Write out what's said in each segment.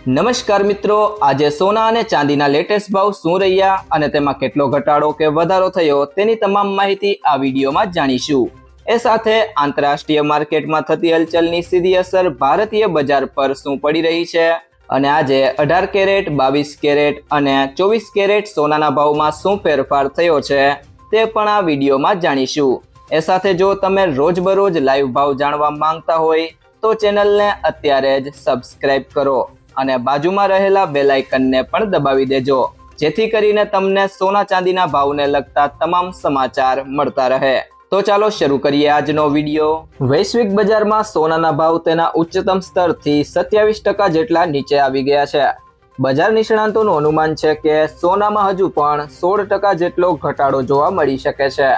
નમસ્કાર મિત્રો, આજે સોના અને ચાંદીના લેટેસ્ટ ભાવ શું રહ્યા અને તેમાં કેટલો ઘટાડો કે વધારો થયો તેની તમામ માહિતી આ વિડીયોમાં જાણીશું। એ સાથે આંતરરાષ્ટ્રીય માર્કેટમાં થતી હલચલની સીધી અસર ભારતીય બજાર પર શું પડી રહી છે અને આજે 18 કેરેટ, 22 કેરેટ અને 24 કેરેટ સોનાના ભાવમાં શું ફેરફાર થયો છે તે પણ આ વિડીયોમાં જાણીશું। એ સાથે જો તમે રોજબરોજ લાઈવ ભાવ જાણવા માંગતા હોય તો ચેનલને અત્યારે જ સબસ્ક્રાઇબ કરો અને બાજુમાં રહેલા બેલ આઇકનને પણ દબાવી દેજો, જેથી કરીને તમને સોના ચાંદીના ભાવને લગતા તમામ સમાચાર મળતા રહે। તો ચાલો શરૂ કરીએ આજનો વિડીયો। વૈશ્વિક બજારમાં સોનાના ભાવ તેના ઉચ્ચતમ સ્તરથી 27% જેટલા નીચે આવી ગયા છે। બજાર નિષ્ણાંતોનું અનુમાન છે કે સોનામાં હજુ પણ 16% જેટલો ઘટાડો જોવા મળી શકે છે,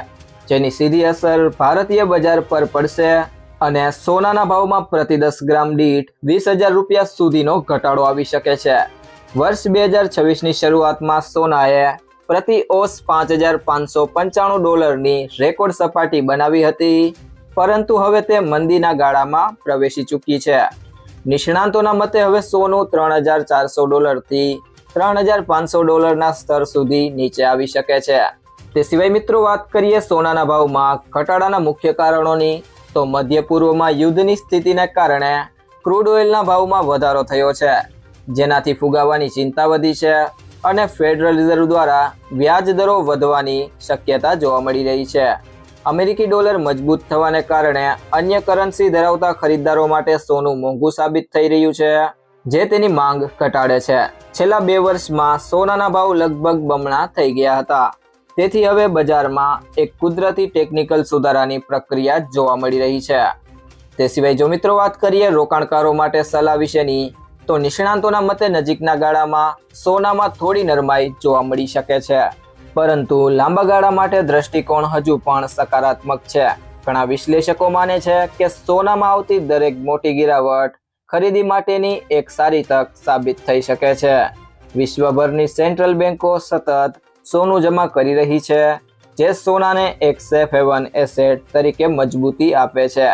જેની સીધી અસર ભારતીય બજાર પર પડશે અને સોનાના ભાવમાં પ્રતિ 10 ગ્રામ દીઠ 20,000 રૂપિયા સુધીનો ઘટાડો આવી શકે છે। વર્ષ 2026ની શરૂઆતમાં સોનાએ પ્રતિ ઓસ $5,595ની રેકોર્ડ સપાટી બનાવી હતી, પરંતુ હવે તે મંદીના ગાળામાં પ્રવેશી ચૂકી છે। નિષ્ણાંતોના મતે હવે સોનું $3,400 થી $3,500 સ્તર સુધી નીચે આવી શકે છે। તે સિવાય મિત્રો વાત કરીએ સોનાના ભાવમાં ઘટાડાના મુખ્ય કારણોની, તો મધ્ય પૂર્વમાં યુદ્ધની સ્થિતિને કારણે ક્રૂડ ઓઇલના ભાવમાં વધારો થયો છે, જેનાથી ફુગાવાની ચિંતા વધી છે અને ફેડરલ રિઝર્વ દ્વારા વ્યાજ દરો વધવાની શક્યતા જોવા મળી રહી છે। અમેરિકી ડોલર મજબૂત થવાને કારણે અન્ય કરન્સી ધરાવતા ખરીદદારો માટે સોનું મોંઘું સાબિત થઈ રહ્યું છે, જે તેની માંગ ઘટાડે છે। છેલ્લા 2 વર્ષમાં સોનાના ભાવ લગભગ બમણા થઈ ગયા હતા, તેથી હવે બજારમાં એક કુદરતી ટેકનિકલ સુધારાની પ્રક્રિયા જોવા મળી રહી છે। તે સિવાય જો મિત્રો વાત કરીએ રોકાણકારો માટે સલાહ વિશેની, તો નિષ્ણાંતોના મતે નજીકના ગાળામાં સોનામાં થોડી નરમાઈ જોવા મળી શકે છે, પરંતુ લાંબા ગાળા માટે દ્રષ્ટિકોણ હજુ પણ સકારાત્મક છે। ઘણા વિશ્લેષકો માને છે કે સોનામાં આવતી દરેક મોટી ગિરાવટ ખરીદી માટેની એક સારી તક સાબિત થઈ શકે છે। વિશ્વભરની સેન્ટ્રલ બેન્કો સતત સોનું જમા કરી રહી છે, જે સોનાને એક સેફ હેવન એસેટ તરીકે મજબૂતી આપે છે।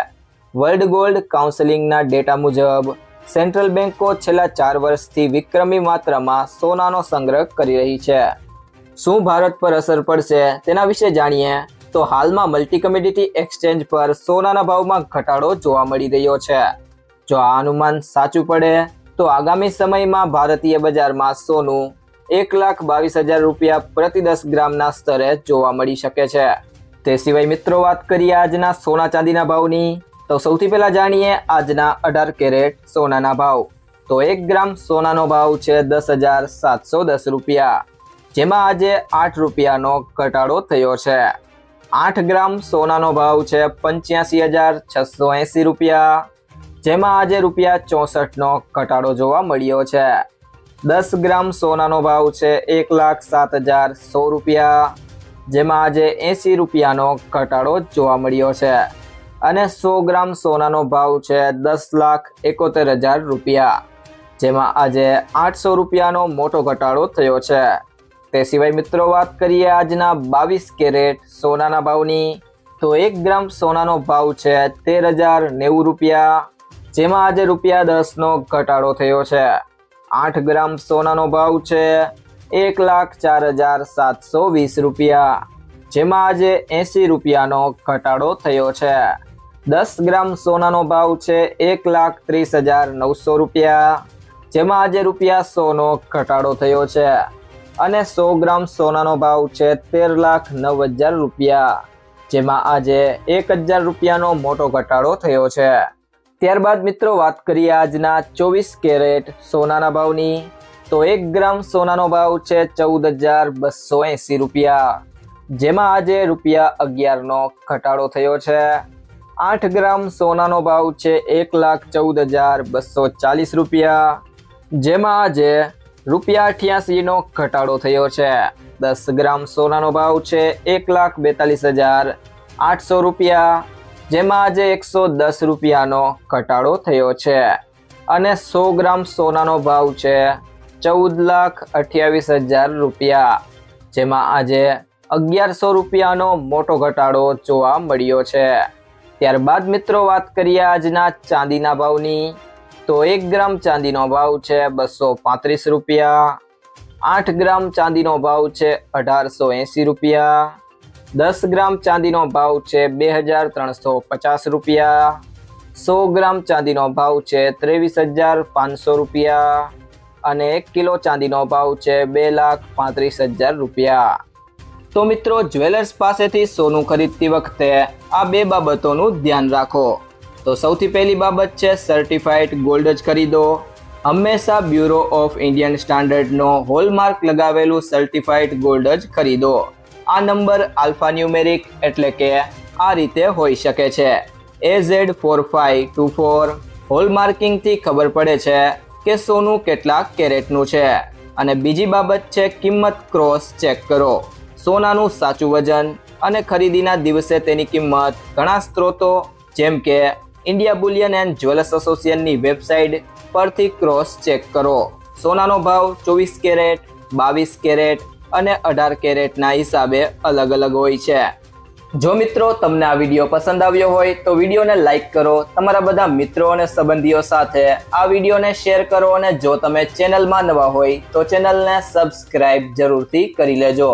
વર્લ્ડ ગોલ્ડ કાઉન્સિલના ડેટા મુજબ સેન્ટ્રલ બેન્કો છેલ્લા 4 વર્ષથી વિક્રમી માત્રામાં સોનાનો સંગ્રહ કરી રહી છે। શું ભારત પર અસર પડશે તેના વિશે જાણીએ તો હાલમાં મલ્ટી કમોડિટી એક્સચેન્જ પર સોનાના ભાવમાં ઘટાડો જોવા મળી રહ્યો છે। જો આ અનુમાન સાચું પડે તો આગામી સમયમાં ભારતીય બજારમાં સોનું 1,22,000 રૂપિયા પ્રતિ 10 ગ્રામના સ્તરે જોવા મળી શકે છે। તે સિવાય મિત્રો વાત કરીએ આજના સોના ચાંદીના ભાવની, તો સૌથી પહેલા જાણીએ આજના 18 કેરેટ સોનાના ભાવ। તો 1 ગ્રામ સોનાનો ભાવ છે 10,710 રૂપિયા, જેમાં આજે 8 રૂપિયાનો ઘટાડો થયો છે। 8 ગ્રામ સોનાનો ભાવ છે 85,680 રૂપિયા, જેમાં આજે ₹64નો ઘટાડો જોવા મળ્યો છે। 10 ગ્રામ સોનાનો ભાવ છે 1,07,100 રૂપિયા, જેમાં આજે 80 રૂપિયાનો ઘટાડો જોવા મળ્યો છે અને 100 ગ્રામ સોનાનો ભાવ છે 10,71,000 રૂપિયા, જેમાં આજે 800 રૂપિયાનો મોટો ઘટાડો થયો છે। તે સિવાય મિત્રો વાત કરીએ આજના 22 કેરેટ સોનાના ભાવની, તો 1 ગ્રામ સોનાનો ભાવ છે 13,090 રૂપિયા, જેમાં આજે ₹10નો ઘટાડો થયો છે। 8 ગ્રામ સોનાનો ભાવ છે 1,04,720 રૂપિયા, જેમાં આજે 80 રૂપિયાનો ઘટાડો થયો છે। 10 ગ્રામ સોનાનો ભાવ છે 1,30,900 રૂપિયા, જેમાં આજે ₹100નો ઘટાડો થયો છે અને 100 ગ્રામ સોનાનો ભાવ છે 13,09,000 રૂપિયા, જેમાં આજે 1,000 રૂપિયાનો મોટો ઘટાડો થયો છે। ત્યારબાદ મિત્રો વાત કરીએ આજના 24 કેરેટ સોનાના ભાવની, તો 1 ગ્રામ સોનાનો ભાવ છે 14,280 રૂપિયા, જેમાં આજે ₹11નો ઘટાડો થયો છે। 8 ગ્રામ સોનાનો ભાવ છે 1,14,240 રૂપિયા, જેમાં આજે ₹88નો ઘટાડો થયો છે। 10 ગ્રામ સોનાનો ભાવ છે 1,42,800 રૂપિયા, જેમાં આજે 110 રૂપિયાનો ઘટાડો થયો છે અને 100 ગ્રામ સોનાનો ભાવ છે 14,28,000 રૂપિયા, જેમાં આજે 1,100 રૂપિયાનો મોટો ઘટાડો જોવા મળ્યો છે। ત્યારબાદ મિત્રો વાત કરીએ આજના ચાંદીના ભાવની, તો 1 ગ્રામ ચાંદીનો ભાવ છે 235 રૂપિયા, 8 ગ્રામ ચાંદીનો ભાવ છે 1880 રૂપિયા, 10 ગ્રામ ચાંદીનો ભાવ છે 2350 રૂપિયા, 100 ગ્રામ ચાંદીનો ભાવ છે 23,500 રૂપિયા અને 1 કિલો ચાંદીનો ભાવ છે 2,35,000 રૂપિયા। તો મિત્રો, જ્વેલર્સ પાસેથી સોનું ખરીદતી વખતે આ બે બાબતોનું ધ્યાન રાખો। તો સૌથી પહેલી બાબત છે સર્ટિફાઈડ ગોલ્ડ જ ખરીદો। હંમેશા બ્યુરો ઓફ ઇન્ડિયન સ્ટાન્ડર્ડનો હોલમાર્ક લગાવેલું સર્ટિફાઈડ ગોલ્ડ જ ખરીદો। આ નંબર આલ્ફાન્યુમેરિક એટલે કે આ રીતે હોઈ શકે છે AZ4524। હોલમાર્કિંગથી ખબર પડે છે કે સોનું કેટલા કેરેટનું છે। અને બીજી બાબત છે કિંમત ક્રોસ ચેક કરો। સોનાનું સાચું વજન અને ખરીદીના દિવસે તેની કિંમત ઘણા સ્ત્રોતો જેમ કે ઇન્ડિયા બુલિયન એન્ડ જ્વેલર્સ એસોસિએશનની વેબસાઇટ પરથી ક્રોસ ચેક કરો। સોનાનો ભાવ 24 કેરેટ, 22 કેરેટ અને 18 કેરેટના હિસાબે અલગ અલગ હોય છે। જો મિત્રો તમને આ વિડીયો પસંદ આવ્યો હોય તો વિડીયોને લાઈક કરો, તમારા બધા મિત્રો અને સંબંધીઓ સાથે આ વિડીયોને શેર કરો અને જો તમે ચેનલમાં નવા હોય તો ચેનલને સબસ્ક્રાઇબ જરૂરથી કરી લેજો।